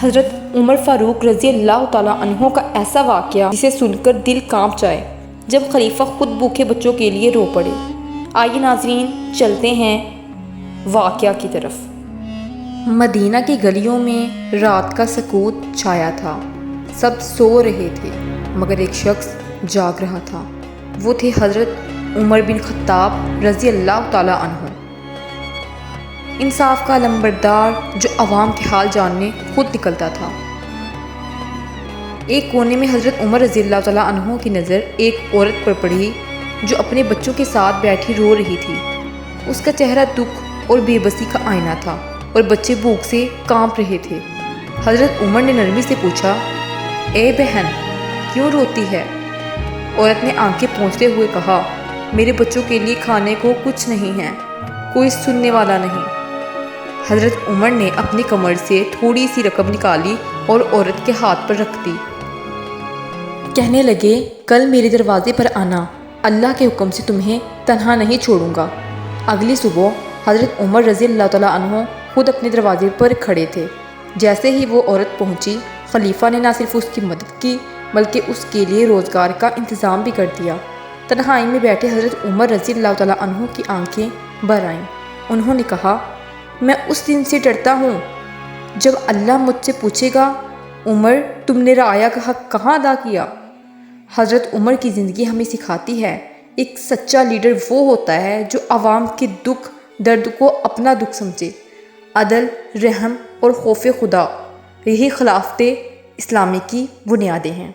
حضرت عمر فاروق رضی اللہ تعالیٰ عنہ کا ایسا واقعہ جسے سن کر دل کانپ جائے جب خلیفہ خود بھوکے بچوں کے لیے رو پڑے۔ آئیے ناظرین چلتے ہیں واقعہ کی طرف۔ مدینہ کی گلیوں میں رات کا سکوت چھایا تھا، سب سو رہے تھے مگر ایک شخص جاگ رہا تھا، وہ تھے حضرت عمر بن خطاب رضی اللہ تعالیٰ عنہ، انصاف کا علمبردار جو عوام کے حال جاننے خود نکلتا تھا۔ ایک کونے میں حضرت عمر رضی اللہ تعالیٰ عنہ کی نظر ایک عورت پر پڑی جو اپنے بچوں کے ساتھ بیٹھی رو رہی تھی۔ اس کا چہرہ دکھ اور بے بسی کا آئینہ تھا اور بچے بھوک سے کانپ رہے تھے۔ حضرت عمر نے نرمی سے پوچھا، اے بہن کیوں روتی ہے؟ عورت نے آنکھیں پوچھتے ہوئے کہا، میرے بچوں کے لیے کھانے کو کچھ نہیں ہے، کوئی سننے والا نہیں۔ حضرت عمر نے اپنی کمر سے تھوڑی سی رقم نکالی اور عورت کے ہاتھ پر رکھ دی۔ کہنے لگے، کل میرے دروازے پر آنا، اللہ کے حکم سے تمہیں تنہا نہیں چھوڑوں گا۔ اگلی صبح حضرت عمر رضی اللہ تعالیٰ عنہ خود اپنے دروازے پر کھڑے تھے۔ جیسے ہی وہ عورت پہنچی، خلیفہ نے نہ صرف اس کی مدد کی بلکہ اس کے لیے روزگار کا انتظام بھی کر دیا۔ تنہائی میں بیٹھے حضرت عمر رضی اللہ تعالیٰ عنہ کی آنکھیں بھر آئیں۔ انہوں نے کہا، میں اس دن سے ڈرتا ہوں جب اللہ مجھ سے پوچھے گا، عمر تم نے رعایا کا حق کہاں ادا کیا؟ حضرت عمر کی زندگی ہمیں سکھاتی ہے، ایک سچا لیڈر وہ ہوتا ہے جو عوام کے دکھ درد کو اپنا دکھ سمجھے۔ عدل، رحم اور خوف خدا، یہی خلافت اسلامی کی بنیادیں ہیں۔